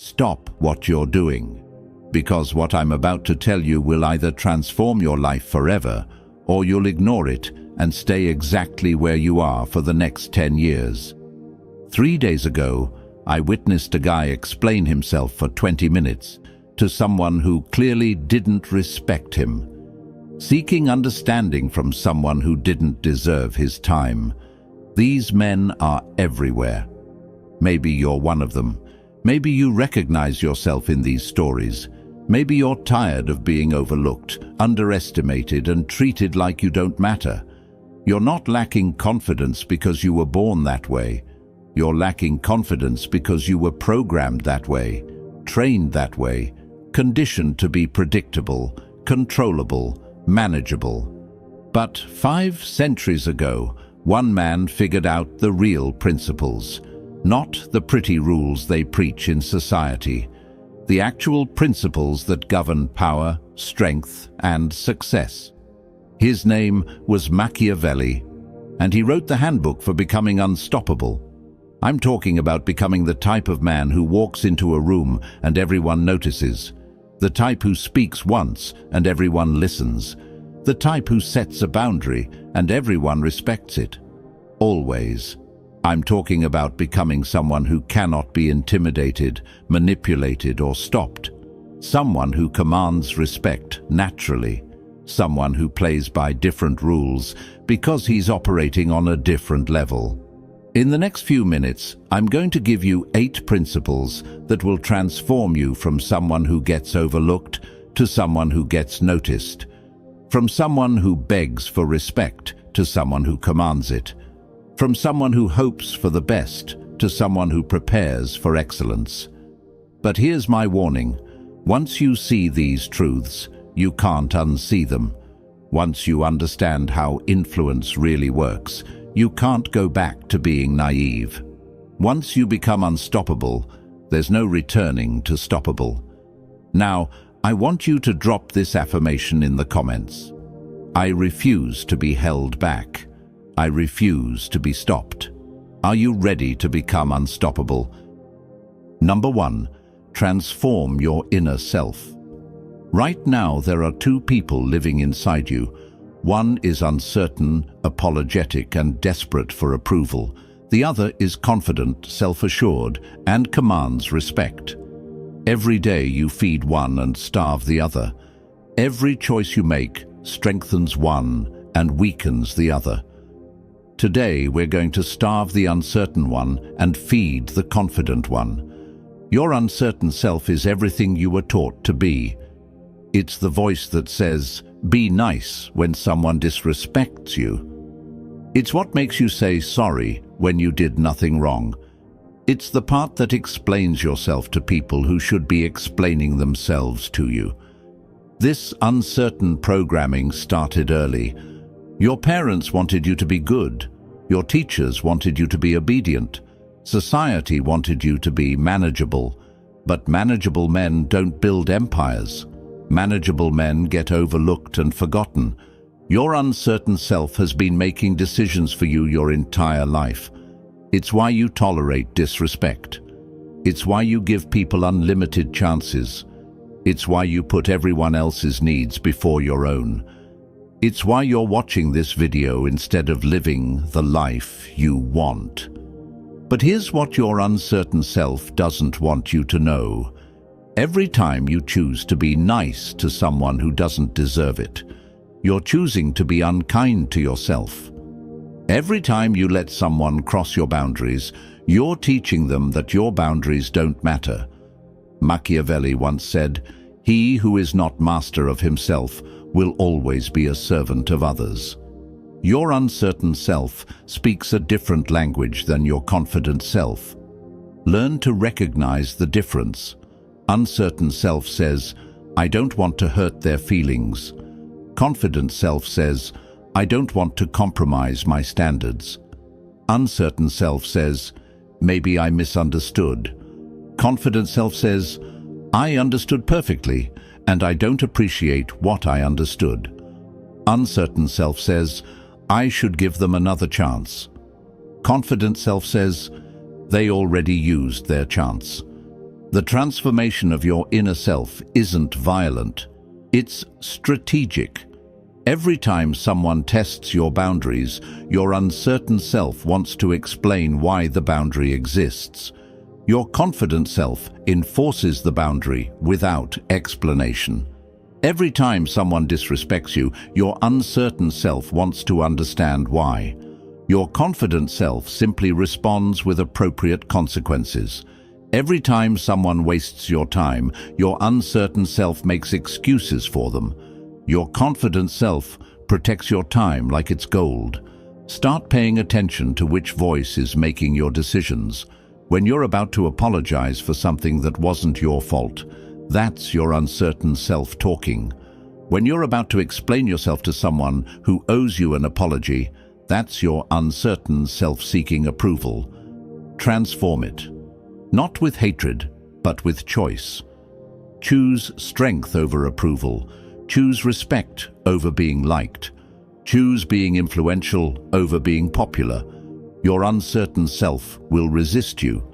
Stop what you're doing, because what I'm about to tell you will either transform your life forever, or you'll ignore it and stay exactly where you are for the next 10 years. 3 days ago, I witnessed a guy explain himself for 20 minutes to someone who clearly didn't respect him, seeking understanding from someone who didn't deserve his time. These men are everywhere. Maybe you're one of them. Maybe you recognize yourself in these stories. Maybe you're tired of being overlooked, underestimated, and treated like you don't matter. You're not lacking confidence because you were born that way. You're lacking confidence because you were programmed that way, trained that way, conditioned to be predictable, controllable, manageable. But 5 centuries ago, one man figured out the real principles, not the pretty rules they preach in society, the actual principles that govern power, strength, and success. His name was Machiavelli, and he wrote the handbook for becoming unstoppable. I'm talking about becoming the type of man who walks into a room and everyone notices, the type who speaks once and everyone listens, the type who sets a boundary and everyone respects it. Always. I'm talking about becoming someone who cannot be intimidated, manipulated, or stopped. Someone who commands respect naturally. Someone who plays by different rules because he's operating on a different level. In the next few minutes, I'm going to give you 8 principles that will transform you from someone who gets overlooked to someone who gets noticed, from someone who begs for respect to someone who commands it, from someone who hopes for the best to someone who prepares for excellence. But here's my warning. Once you see these truths, you can't unsee them. Once you understand how influence really works, you can't go back to being naive. Once you become unstoppable, there's no returning to stoppable. Now, I want you to drop this affirmation in the comments. I refuse to be held back. I refuse to be stopped. Are you ready to become unstoppable? Number 1, transform your inner self. Right now, there are 2 people living inside you. One is uncertain, apologetic, and desperate for approval. The other is confident, self-assured, and commands respect. Every day you feed one and starve the other. Every choice you make strengthens one and weakens the other. Today we're going to starve the uncertain one and feed the confident one. Your uncertain self is everything you were taught to be. It's the voice that says, "Be nice," when someone disrespects you. It's what makes you say sorry when you did nothing wrong. It's the part that explains yourself to people who should be explaining themselves to you. This uncertain programming started early. Your parents wanted you to be good. Your teachers wanted you to be obedient. Society wanted you to be manageable. But manageable men don't build empires. Manageable men get overlooked and forgotten. Your uncertain self has been making decisions for you your entire life. It's why you tolerate disrespect. It's why you give people unlimited chances. It's why you put everyone else's needs before your own. It's why you're watching this video instead of living the life you want. But here's what your uncertain self doesn't want you to know. Every time you choose to be nice to someone who doesn't deserve it, you're choosing to be unkind to yourself. Every time you let someone cross your boundaries, you're teaching them that your boundaries don't matter. Machiavelli once said, "He who is not master of himself will always be a servant of others." Your uncertain self speaks a different language than your confident self. Learn to recognize the difference. Uncertain self says, "I don't want to hurt their feelings." Confident self says, "I don't want to compromise my standards." Uncertain self says, "Maybe I misunderstood." Confident self says, "I understood perfectly, and I don't appreciate what I understood." Uncertain self says, "I should give them another chance." Confident self says, "They already used their chance." The transformation of your inner self isn't violent. It's strategic. Every time someone tests your boundaries, your uncertain self wants to explain why the boundary exists. Your confident self enforces the boundary without explanation. Every time someone disrespects you, your uncertain self wants to understand why. Your confident self simply responds with appropriate consequences. Every time someone wastes your time, your uncertain self makes excuses for them. Your confident self protects your time like it's gold. Start paying attention to which voice is making your decisions. When you're about to apologize for something that wasn't your fault, that's your uncertain self talking. When you're about to explain yourself to someone who owes you an apology, that's your uncertain self seeking approval. Transform it. Not with hatred, but with choice. Choose strength over approval. Choose respect over being liked. Choose being influential over being popular. Your uncertain self will resist you.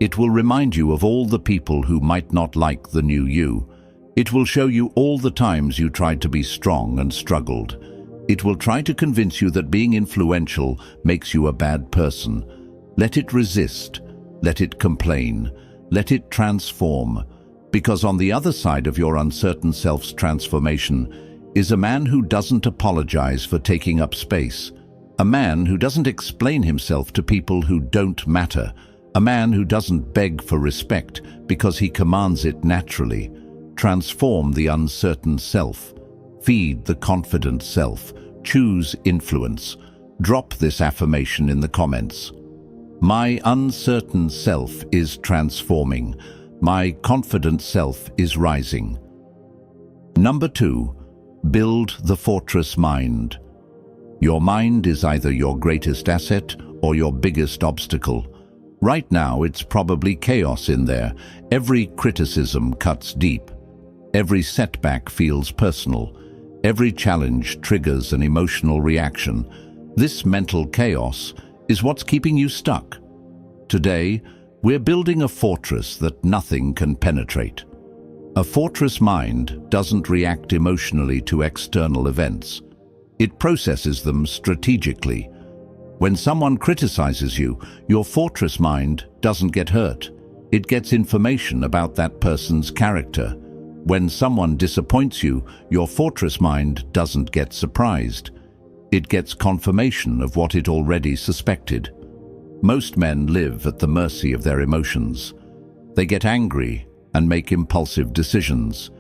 It will remind you of all the people who might not like the new you. It will show you all the times you tried to be strong and struggled. It will try to convince you that being influential makes you a bad person. Let it resist. Let it complain. Let it transform. Because on the other side of your uncertain self's transformation is a man who doesn't apologize for taking up space. A man who doesn't explain himself to people who don't matter. A man who doesn't beg for respect because he commands it naturally. Transform the uncertain self. Feed the confident self. Choose influence. Drop this affirmation in the comments. My uncertain self is transforming. My confident self is rising. Number 2, build the fortress mind. Your mind is either your greatest asset or your biggest obstacle. Right now, it's probably chaos in there. Every criticism cuts deep. Every setback feels personal. Every challenge triggers an emotional reaction. This mental chaos is what's keeping you stuck. Today, we're building a fortress that nothing can penetrate. A fortress mind doesn't react emotionally to external events. It processes them strategically. When someone criticizes you, your fortress mind doesn't get hurt. It gets information about that person's character. When someone disappoints you, your fortress mind doesn't get surprised. It gets confirmation of what it already suspected. Most men live at the mercy of their emotions. They get angry and make impulsive decisions.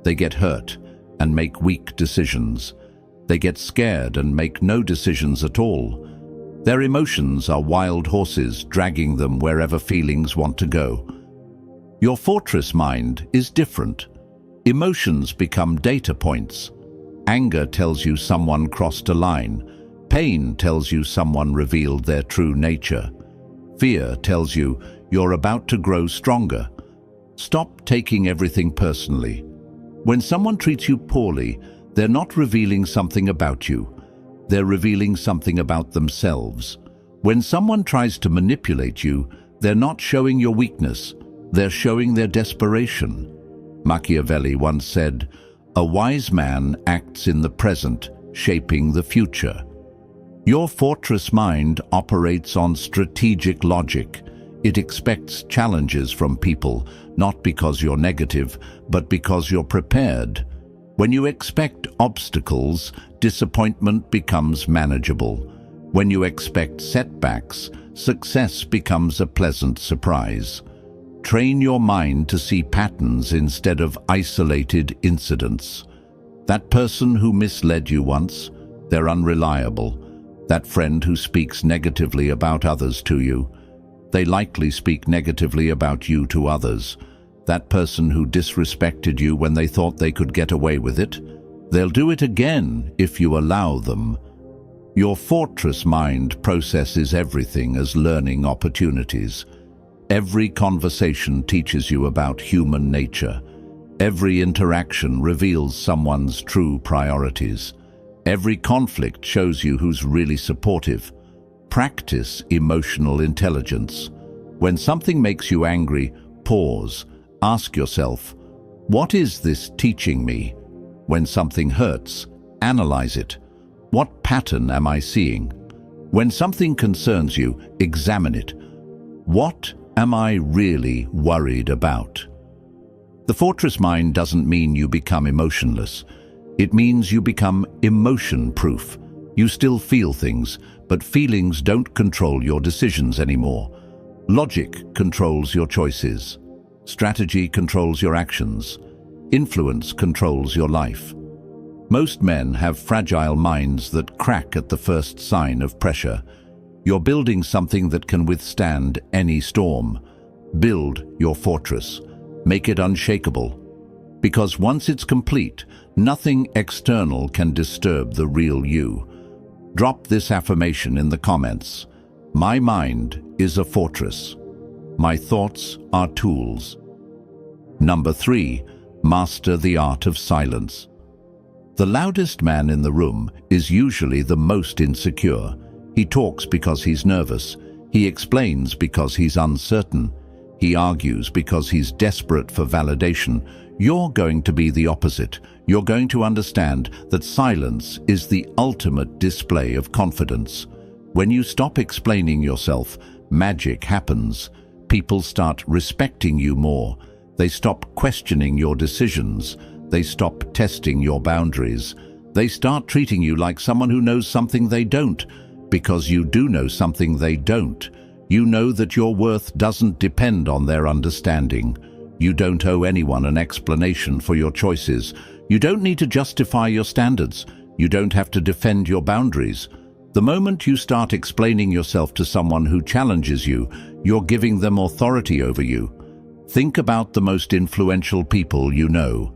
They get hurt and make weak decisions. They get scared and make no decisions at all. Their emotions are wild horses dragging them wherever feelings want to go. Your fortress mind is different. Emotions become data points. Anger tells you someone crossed a line. Pain tells you someone revealed their true nature. Fear tells you you're about to grow stronger. Stop taking everything personally. When someone treats you poorly, they're not revealing something about you. They're revealing something about themselves. When someone tries to manipulate you, they're not showing your weakness. They're showing their desperation. Machiavelli once said, "A wise man acts in the present, shaping the future." Your fortress mind operates on strategic logic. It expects challenges from people, not because you're negative, but because you're prepared. When you expect obstacles, disappointment becomes manageable. When you expect setbacks, success becomes a pleasant surprise. Train your mind to see patterns instead of isolated incidents. That person who misled you once, they're unreliable. That friend who speaks negatively about others to you, they likely speak negatively about you to others. That person who disrespected you when they thought they could get away with it, they'll do it again if you allow them. Your fortress mind processes everything as learning opportunities. Every conversation teaches you about human nature. Every interaction reveals someone's true priorities. Every conflict shows you who's really supportive. Practice emotional intelligence. When something makes you angry, pause. Ask yourself, what is this teaching me? When something hurts, analyze it. What pattern am I seeing? When something concerns you, examine it. What am I really worried about? The fortress mind doesn't mean you become emotionless. It means you become emotion-proof. You still feel things, but feelings don't control your decisions anymore. Logic controls your choices. Strategy controls your actions. Influence controls your life. Most men have fragile minds that crack at the first sign of pressure. You're building something that can withstand any storm. Build your fortress. Make it unshakable. Because once it's complete, nothing external can disturb the real you. Drop this affirmation in the comments. My mind is a fortress. My thoughts are tools. Number 3, master the art of silence. The loudest man in the room is usually the most insecure. He talks because he's nervous. He explains because he's uncertain. He argues because he's desperate for validation. You're going to be the opposite. You're going to understand that silence is the ultimate display of confidence. When you stop explaining yourself, magic happens. People start respecting you more. They stop questioning your decisions. They stop testing your boundaries. They start treating you like someone who knows something they don't, because you do know something they don't. You know that your worth doesn't depend on their understanding. You don't owe anyone an explanation for your choices. You don't need to justify your standards. You don't have to defend your boundaries. The moment you start explaining yourself to someone who challenges you, you're giving them authority over you. Think about the most influential people you know.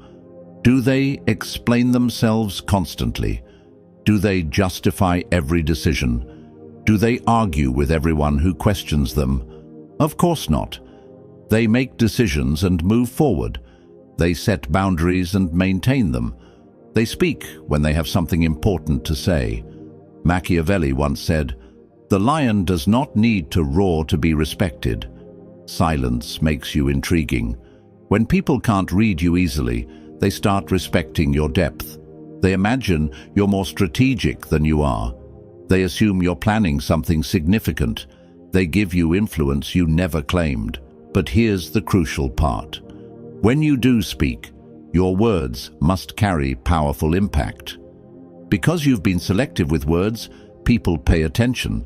Do they explain themselves constantly? Do they justify every decision? Do they argue with everyone who questions them? Of course not. They make decisions and move forward. They set boundaries and maintain them. They speak when they have something important to say. Machiavelli once said, "The lion does not need to roar to be respected." Silence makes you intriguing. When people can't read you easily, they start respecting your depth. They imagine you're more strategic than you are. They assume you're planning something significant. They give you influence you never claimed. But here's the crucial part. When you do speak, your words must carry powerful impact. Because you've been selective with words, people pay attention.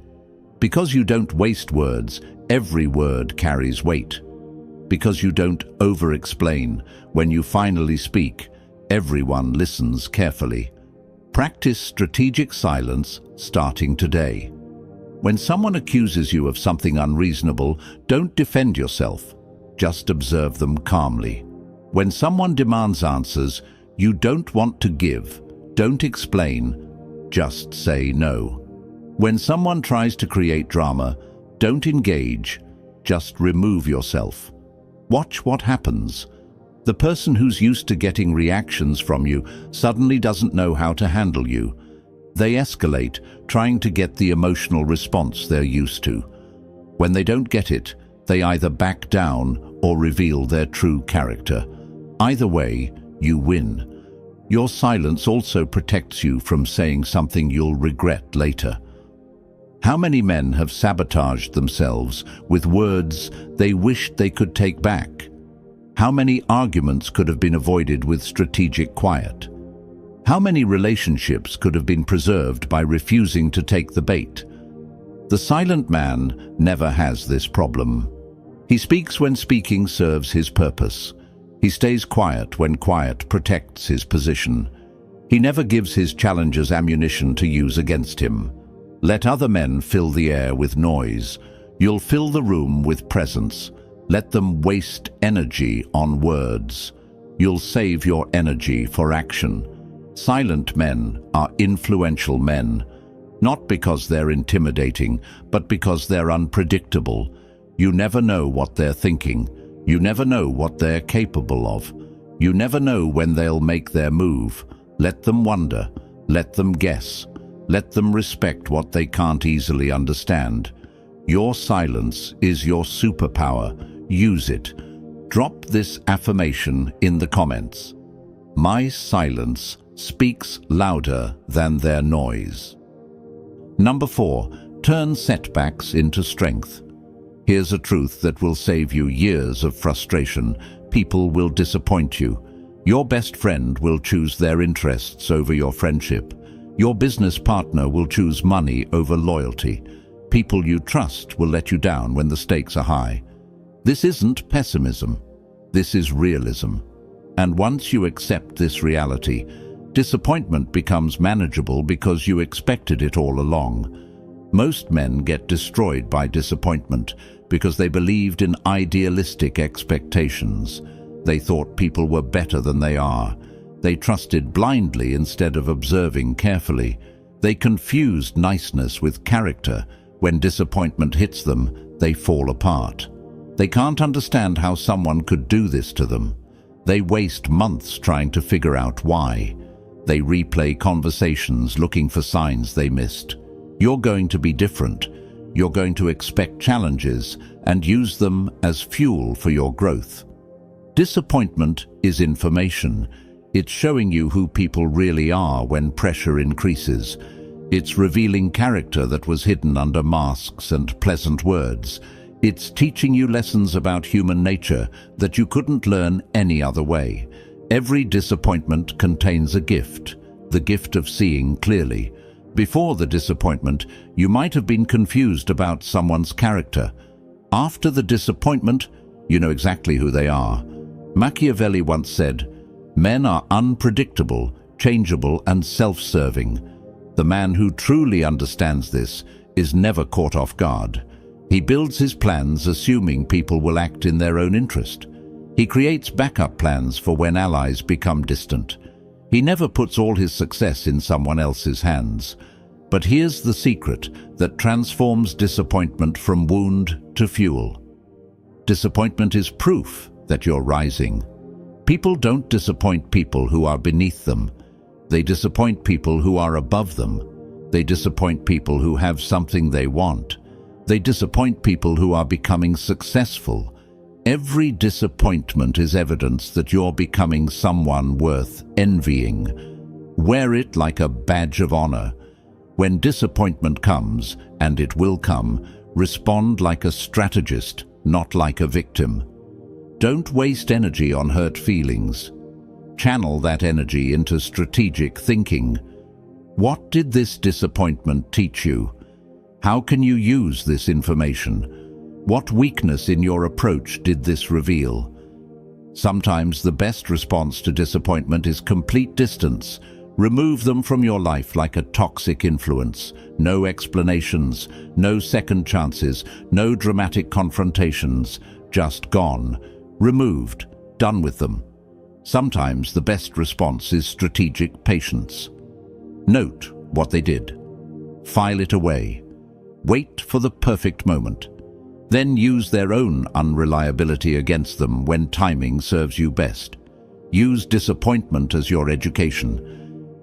Because you don't waste words, every word carries weight. Because you don't over-explain, when you finally speak, everyone listens carefully. Practice strategic silence starting today. When someone accuses you of something unreasonable, don't defend yourself. Just observe them calmly. When someone demands answers, you don't want to give. Don't explain. Just say no. When someone tries to create drama, don't engage. Just remove yourself. Watch what happens. The person who's used to getting reactions from you suddenly doesn't know how to handle you. They escalate, trying to get the emotional response they're used to. When they don't get it, they either back down or reveal their true character. Either way, you win. Your silence also protects you from saying something you'll regret later. How many men have sabotaged themselves with words they wished they could take back? How many arguments could have been avoided with strategic quiet? How many relationships could have been preserved by refusing to take the bait? The silent man never has this problem. He speaks when speaking serves his purpose. He stays quiet when quiet protects his position. He never gives his challengers ammunition to use against him. Let other men fill the air with noise. You'll fill the room with presence. Let them waste energy on words. You'll save your energy for action. Silent men are influential men, not because they're intimidating, but because they're unpredictable. You never know what they're thinking. You never know what they're capable of. You never know when they'll make their move. Let them wonder. Let them guess. Let them respect what they can't easily understand. Your silence is your superpower. Use it. Drop this affirmation in the comments. My silence speaks louder than their noise. Number 4. Turn setbacks into strength. Here's a truth that will save you years of frustration. People will disappoint you. Your best friend will choose their interests over your friendship. Your business partner will choose money over loyalty. People you trust will let you down when the stakes are high. This isn't pessimism. This is realism. And once you accept this reality, disappointment becomes manageable because you expected it all along. Most men get destroyed by disappointment because they believed in idealistic expectations. They thought people were better than they are. They trusted blindly instead of observing carefully. They confused niceness with character. When disappointment hits them, they fall apart. They can't understand how someone could do this to them. They waste months trying to figure out why. They replay conversations looking for signs they missed. You're going to be different. You're going to expect challenges and use them as fuel for your growth. Disappointment is information. It's showing you who people really are when pressure increases. It's revealing character that was hidden under masks and pleasant words. It's teaching you lessons about human nature that you couldn't learn any other way. Every disappointment contains a gift, the gift of seeing clearly. Before the disappointment, you might have been confused about someone's character. After the disappointment, you know exactly who they are. Machiavelli once said, "Men are unpredictable, changeable, and self-serving." The man who truly understands this is never caught off guard. He builds his plans assuming people will act in their own interest. He creates backup plans for when allies become distant. He never puts all his success in someone else's hands. But here's the secret that transforms disappointment from wound to fuel. Disappointment is proof that you're rising. People don't disappoint people who are beneath them. They disappoint people who are above them. They disappoint people who have something they want. They disappoint people who are becoming successful. Every disappointment is evidence that you're becoming someone worth envying. Wear it like a badge of honor. When disappointment comes, and it will come, respond like a strategist, not like a victim. Don't waste energy on hurt feelings. Channel that energy into strategic thinking. What did this disappointment teach you? How can you use this information? What weakness in your approach did this reveal? Sometimes the best response to disappointment is complete distance. Remove them from your life like a toxic influence. No explanations, no second chances, no dramatic confrontations. Just gone. Removed. Done with them. Sometimes the best response is strategic patience. Note what they did. File it away. Wait for the perfect moment. Then use their own unreliability against them when timing serves you best. Use disappointment as your education.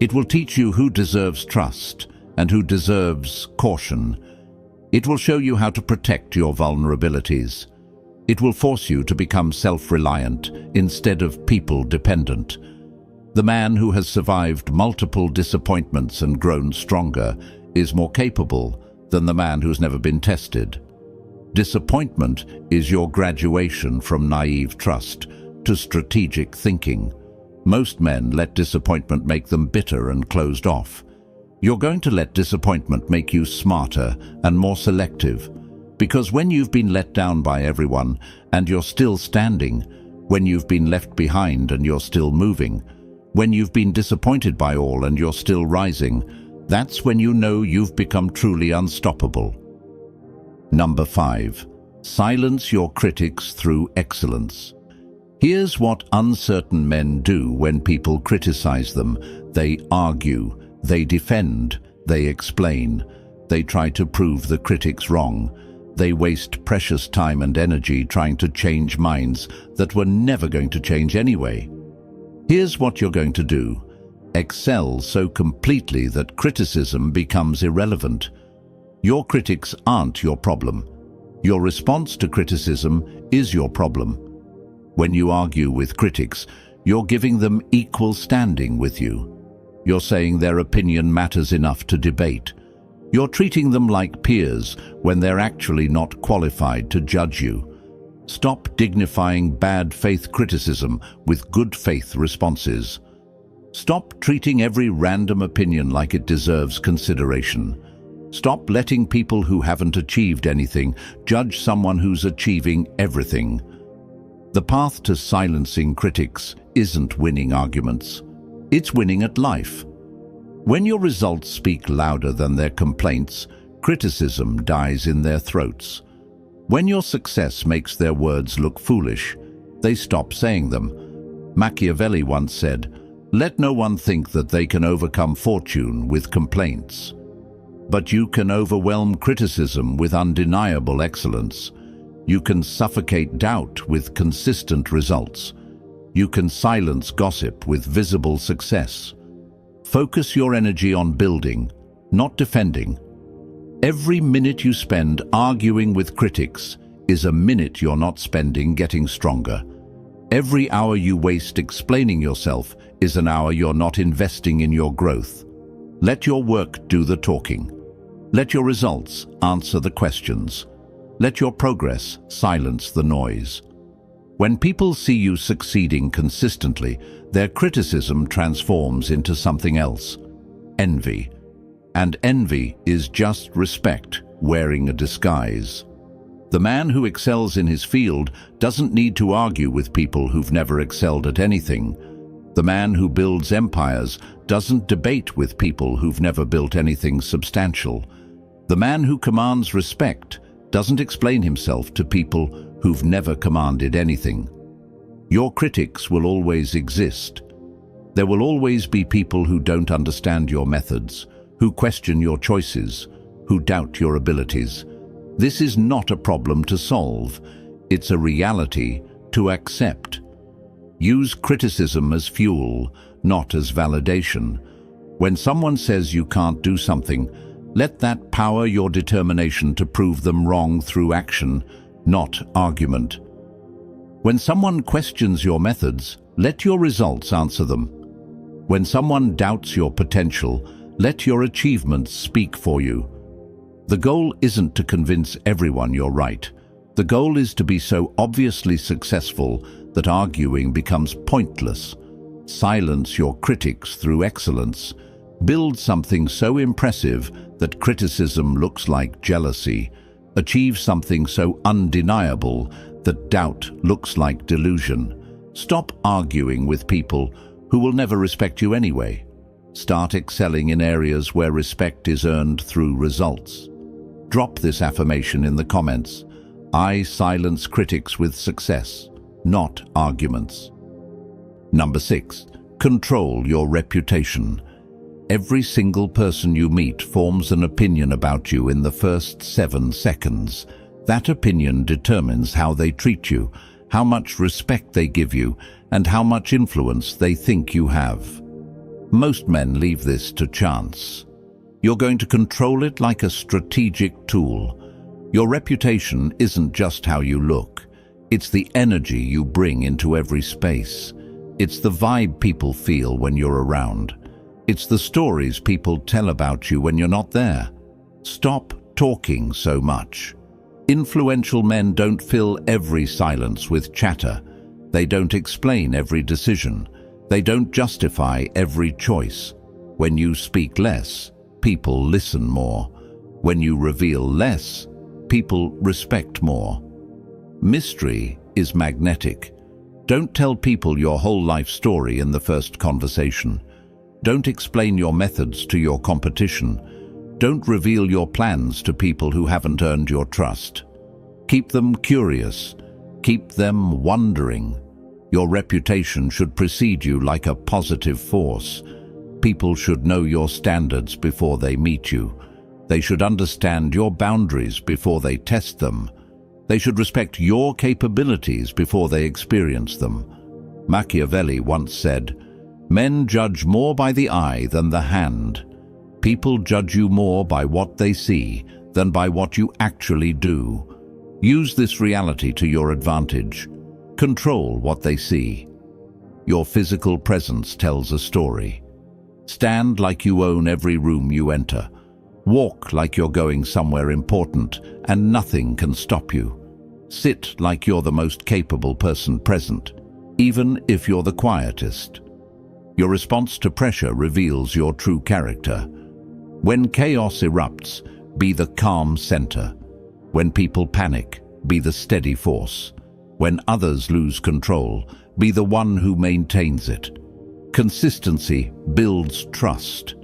It will teach you who deserves trust and who deserves caution. It will show you how to protect your vulnerabilities. It will force you to become self-reliant instead of people-dependent. The man who has survived multiple disappointments and grown stronger is more capable than the man who's never been tested. Disappointment is your graduation from naive trust to strategic thinking. Most men let disappointment make them bitter and closed off. You're going to let disappointment make you smarter and more selective. Because when you've been let down by everyone and you're still standing, when you've been left behind and you're still moving, when you've been disappointed by all and you're still rising, that's when you know you've become truly unstoppable. Number 5. Silence your critics through excellence. Here's what uncertain men do when people criticize them. They argue, they defend, they explain. They try to prove the critics wrong. They waste precious time and energy trying to change minds that were never going to change anyway. Here's what you're going to do. Excel so completely that criticism becomes irrelevant. Your critics aren't your problem. Your response to criticism is your problem. When you argue with critics, you're giving them equal standing with you. You're saying their opinion matters enough to debate. You're treating them like peers when they're actually not qualified to judge you. Stop dignifying bad faith criticism with good faith responses. Stop treating every random opinion like it deserves consideration. Stop letting people who haven't achieved anything judge someone who's achieving everything. The path to silencing critics isn't winning arguments. It's winning at life. When your results speak louder than their complaints, criticism dies in their throats. When your success makes their words look foolish, they stop saying them. Machiavelli once said, "Let no one think that they can overcome fortune with complaints. But you can overwhelm criticism with undeniable excellence. You can suffocate doubt with consistent results. You can silence gossip with visible success. Focus your energy on building, not defending. Every minute you spend arguing with critics is a minute you're not spending getting stronger. Every hour you waste explaining yourself is an hour you're not investing in your growth. Let your work do the talking. Let your results answer the questions. Let your progress silence the noise. When people see you succeeding consistently, their criticism transforms into something else: envy. And envy is just respect wearing a disguise. The man who excels in his field doesn't need to argue with people who've never excelled at anything. The man who builds empires doesn't debate with people who've never built anything substantial. The man who commands respect doesn't explain himself to people who've never commanded anything. Your critics will always exist. There will always be people who don't understand your methods, who question your choices, who doubt your abilities. This is not a problem to solve. It's a reality to accept. Use criticism as fuel, not as validation. When someone says you can't do something, let that power your determination to prove them wrong through action, not argument. When someone questions your methods, let your results answer them. When someone doubts your potential, let your achievements speak for you. The goal isn't to convince everyone you're right. The goal is to be so obviously successful that arguing becomes pointless. Silence your critics through excellence. Build something so impressive that criticism looks like jealousy. Achieve something so undeniable that doubt looks like delusion. Stop arguing with people who will never respect you anyway. Start excelling in areas where respect is earned through results. Drop this affirmation in the comments. I silence critics with success, not arguments. Number 6. Control your reputation. Every single person you meet forms an opinion about you in the first 7 seconds. That opinion determines how they treat you, how much respect they give you, and how much influence they think you have. Most men leave this to chance. You're going to control it like a strategic tool. Your reputation isn't just how you look. It's the energy you bring into every space. It's the vibe people feel when you're around. It's the stories people tell about you when you're not there. Stop talking so much. Influential men don't fill every silence with chatter. They don't explain every decision. They don't justify every choice. When you speak less, people listen more. When you reveal less, people respect more. Mystery is magnetic. Don't tell people your whole life story in the first conversation. Don't explain your methods to your competition. Don't reveal your plans to people who haven't earned your trust. Keep them curious. Keep them wondering. Your reputation should precede you like a positive force. People should know your standards before they meet you. They should understand your boundaries before they test them. They should respect your capabilities before they experience them. Machiavelli once said, "Men judge more by the eye than the hand. People judge you more by what they see than by what you actually do." Use this reality to your advantage. Control what they see. Your physical presence tells a story. Stand like you own every room you enter. Walk like you're going somewhere important and nothing can stop you. Sit like you're the most capable person present, even if you're the quietest. Your response to pressure reveals your true character. When chaos erupts, be the calm center. When people panic, be the steady force. When others lose control, be the one who maintains it. Consistency builds trust.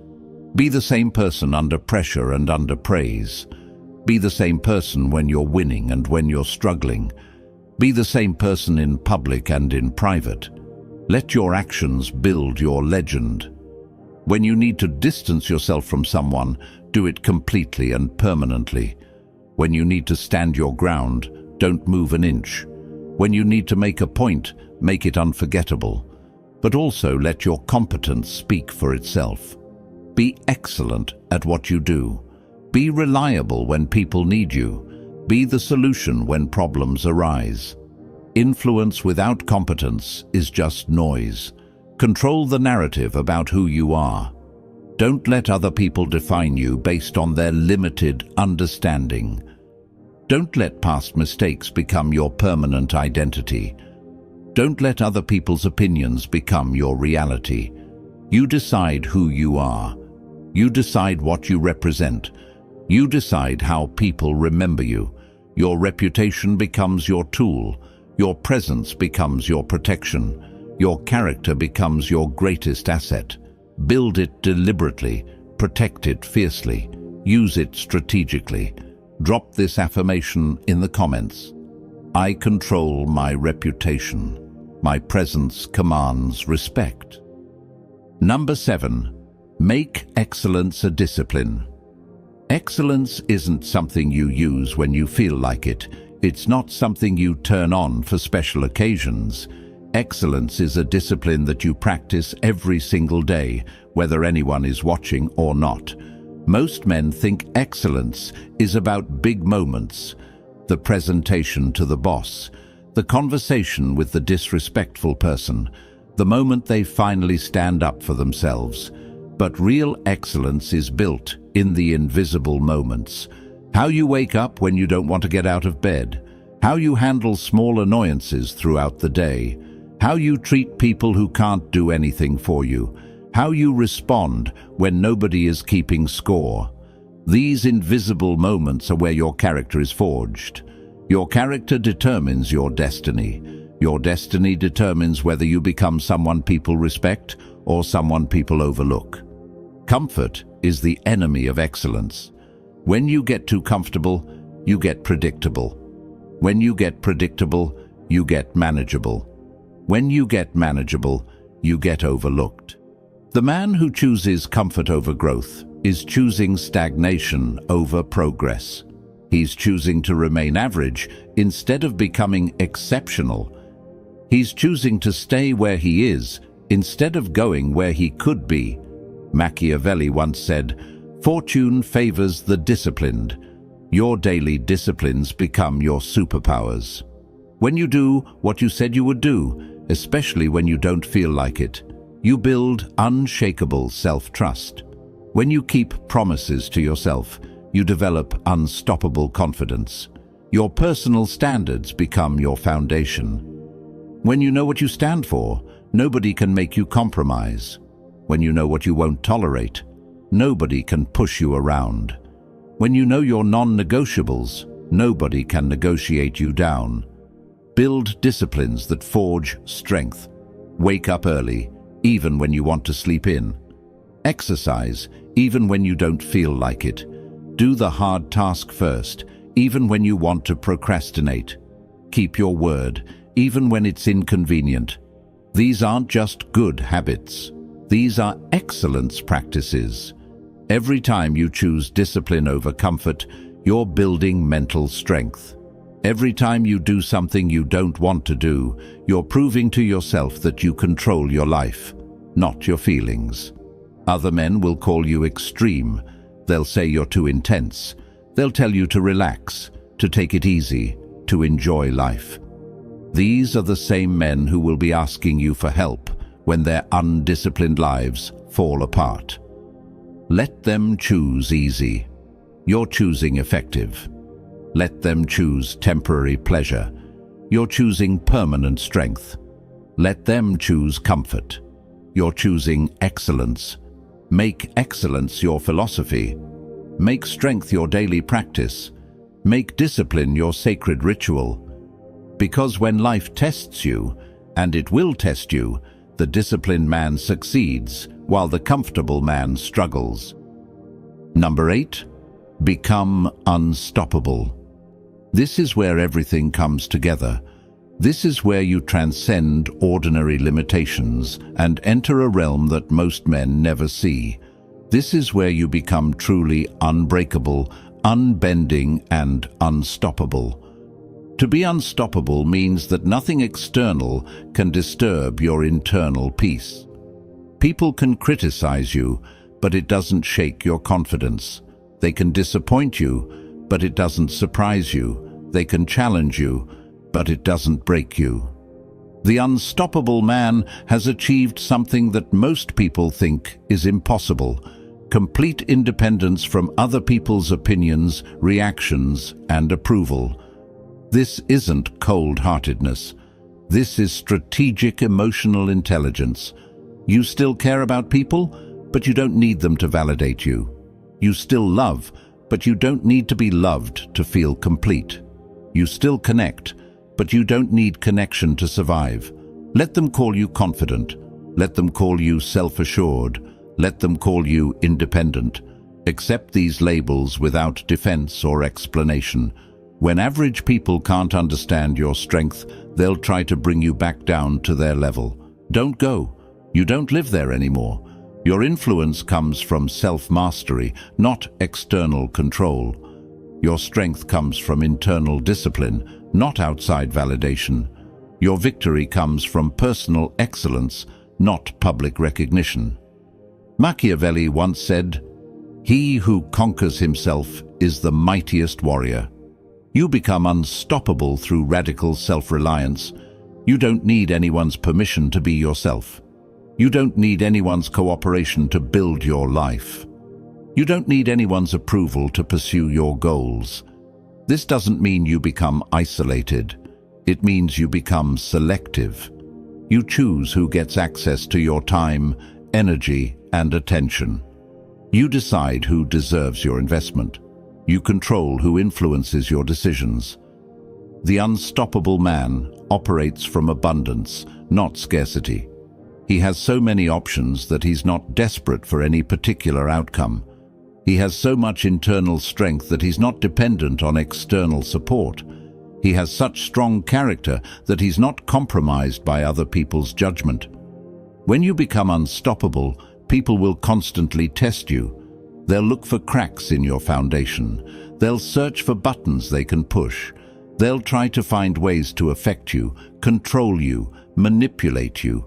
Be the same person under pressure and under praise. Be the same person when you're winning and when you're struggling. Be the same person in public and in private. Let your actions build your legend. When you need to distance yourself from someone, do it completely and permanently. When you need to stand your ground, don't move an inch. When you need to make a point, make it unforgettable. But also let your competence speak for itself. Be excellent at what you do. Be reliable when people need you. Be the solution when problems arise. Influence without competence is just noise. Control the narrative about who you are. Don't let other people define you based on their limited understanding. Don't let past mistakes become your permanent identity. Don't let other people's opinions become your reality. You decide who you are. You decide what you represent. You decide how people remember you. Your reputation becomes your tool. Your presence becomes your protection. Your character becomes your greatest asset. Build it deliberately. Protect it fiercely. Use it strategically. Drop this affirmation in the comments. I control my reputation. My presence commands respect. Number 7. Make excellence a discipline. Excellence isn't something you use when you feel like it. It's not something you turn on for special occasions. Excellence is a discipline that you practice every single day, whether anyone is watching or not. Most men think excellence is about big moments, the presentation to the boss, the conversation with the disrespectful person, the moment they finally stand up for themselves. But real excellence is built in the invisible moments. How you wake up when you don't want to get out of bed. How you handle small annoyances throughout the day. How you treat people who can't do anything for you. How you respond when nobody is keeping score. These invisible moments are where your character is forged. Your character determines your destiny. Your destiny determines whether you become someone people respect or someone people overlook. Comfort is the enemy of excellence. When you get too comfortable, you get predictable. When you get predictable, you get manageable. When you get manageable, you get overlooked. The man who chooses comfort over growth is choosing stagnation over progress. He's choosing to remain average instead of becoming exceptional. He's choosing to stay where he is instead of going where he could be. Machiavelli once said, "Fortune favors the disciplined." Your daily disciplines become your superpowers. When you do what you said you would do, especially when you don't feel like it, you build unshakable self-trust. When you keep promises to yourself, you develop unstoppable confidence. Your personal standards become your foundation. When you know what you stand for, nobody can make you compromise. When you know what you won't tolerate, nobody can push you around. When you know your non-negotiables, nobody can negotiate you down. Build disciplines that forge strength. Wake up early, even when you want to sleep in. Exercise, even when you don't feel like it. Do the hard task first, even when you want to procrastinate. Keep your word, even when it's inconvenient. These aren't just good habits. These are excellence practices. Every time you choose discipline over comfort, you're building mental strength. Every time you do something you don't want to do, you're proving to yourself that you control your life, not your feelings. Other men will call you extreme. They'll say you're too intense. They'll tell you to relax, to take it easy, to enjoy life. These are the same men who will be asking you for help when their undisciplined lives fall apart. Let them choose easy. You're choosing effective. Let them choose temporary pleasure. You're choosing permanent strength. Let them choose comfort. You're choosing excellence. Make excellence your philosophy. Make strength your daily practice. Make discipline your sacred ritual. Because when life tests you, and it will test you, the disciplined man succeeds, while the comfortable man struggles. Number 8, become unstoppable. This is where everything comes together. This is where you transcend ordinary limitations and enter a realm that most men never see. This is where you become truly unbreakable, unbending, and unstoppable. To be unstoppable means that nothing external can disturb your internal peace. People can criticize you, but it doesn't shake your confidence. They can disappoint you, but it doesn't surprise you. They can challenge you, but it doesn't break you. The unstoppable man has achieved something that most people think is impossible: complete independence from other people's opinions, reactions, and approval. This isn't cold-heartedness. This is strategic emotional intelligence. You still care about people, but you don't need them to validate you. You still love, but you don't need to be loved to feel complete. You still connect, but you don't need connection to survive. Let them call you confident. Let them call you self-assured. Let them call you independent. Accept these labels without defense or explanation. When average people can't understand your strength, they'll try to bring you back down to their level. Don't go. You don't live there anymore. Your influence comes from self-mastery, not external control. Your strength comes from internal discipline, not outside validation. Your victory comes from personal excellence, not public recognition. Machiavelli once said, "He who conquers himself is the mightiest warrior." You become unstoppable through radical self-reliance. You don't need anyone's permission to be yourself. You don't need anyone's cooperation to build your life. You don't need anyone's approval to pursue your goals. This doesn't mean you become isolated. It means you become selective. You choose who gets access to your time, energy, and attention. You decide who deserves your investment. You control who influences your decisions. The unstoppable man operates from abundance, not scarcity. He has so many options that he's not desperate for any particular outcome. He has so much internal strength that he's not dependent on external support. He has such strong character that he's not compromised by other people's judgment. When you become unstoppable, people will constantly test you. They'll look for cracks in your foundation. They'll search for buttons they can push. They'll try to find ways to affect you, control you, manipulate you.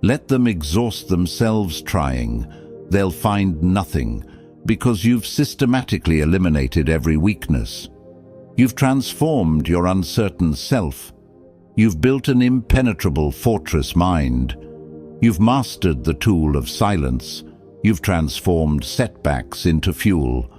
Let them exhaust themselves trying. They'll find nothing, because you've systematically eliminated every weakness. You've transformed your uncertain self. You've built an impenetrable fortress mind. You've mastered the tool of silence. You've transformed setbacks into fuel.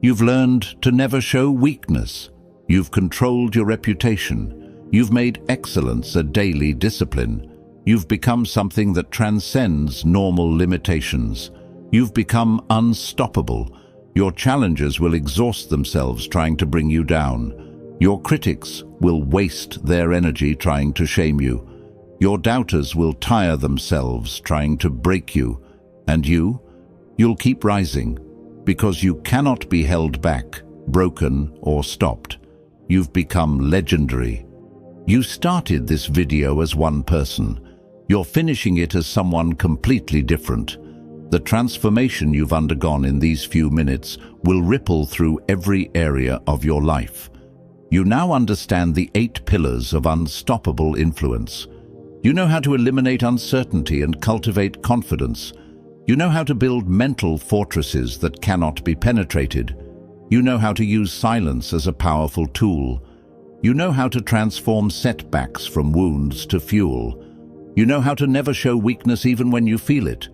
You've learned to never show weakness. You've controlled your reputation. You've made excellence a daily discipline. You've become something that transcends normal limitations. You've become unstoppable. Your challengers will exhaust themselves trying to bring you down. Your critics will waste their energy trying to shame you. Your doubters will tire themselves trying to break you. And you'll keep rising, because you cannot be held back, broken, or stopped. You've become legendary. You started this video as one person. You're finishing it as someone completely different. The transformation you've undergone in these few minutes will ripple through every area of your life. You now understand the 8 pillars of unstoppable influence. You know how to eliminate uncertainty and cultivate confidence. You know how to build mental fortresses that cannot be penetrated. You know how to use silence as a powerful tool. You know how to transform setbacks from wounds to fuel. You know how to never show weakness even when you feel it.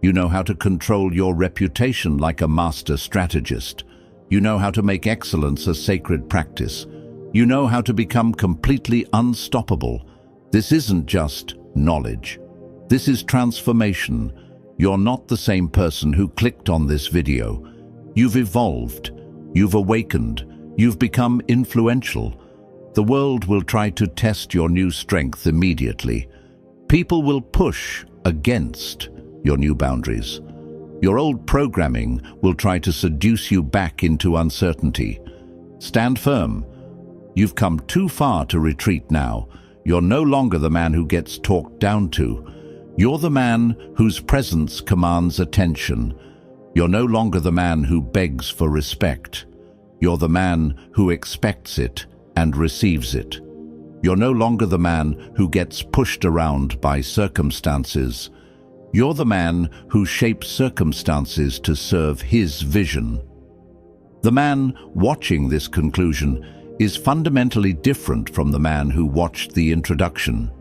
You know how to control your reputation like a master strategist. You know how to make excellence a sacred practice. You know how to become completely unstoppable. This isn't just knowledge. This is transformation. You're not the same person who clicked on this video. You've evolved. You've awakened. You've become influential. The world will try to test your new strength immediately. People will push against your new boundaries. Your old programming will try to seduce you back into uncertainty. Stand firm. You've come too far to retreat now. You're no longer the man who gets talked down to. You're the man whose presence commands attention. You're no longer the man who begs for respect. You're the man who expects it and receives it. You're no longer the man who gets pushed around by circumstances. You're the man who shapes circumstances to serve his vision. The man watching this conclusion is fundamentally different from the man who watched the introduction.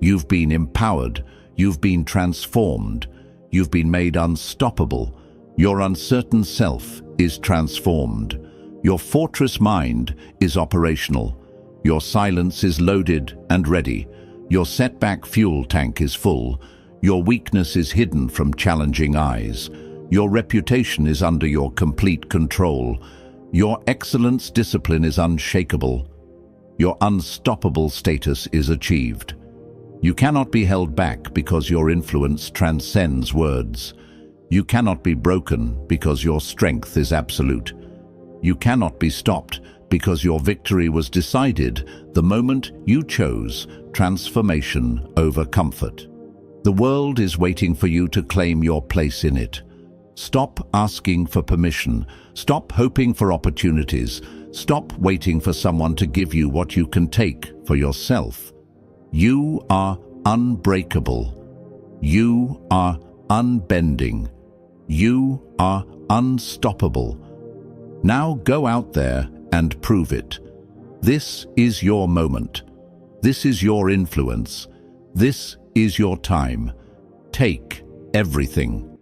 You've been empowered. You've been transformed. You've been made unstoppable. Your uncertain self is transformed. Your fortress mind is operational. Your silence is loaded and ready. Your setback fuel tank is full. Your weakness is hidden from challenging eyes. Your reputation is under your complete control. Your excellence discipline is unshakable. Your unstoppable status is achieved. You cannot be held back because your influence transcends words. You cannot be broken because your strength is absolute. You cannot be stopped because your victory was decided the moment you chose transformation over comfort. The world is waiting for you to claim your place in it. Stop asking for permission. Stop hoping for opportunities. Stop waiting for someone to give you what you can take for yourself. You are unbreakable. You are unbending. You are unstoppable. Now go out there and prove it. This is your moment. This is your influence. This is your time. Take everything.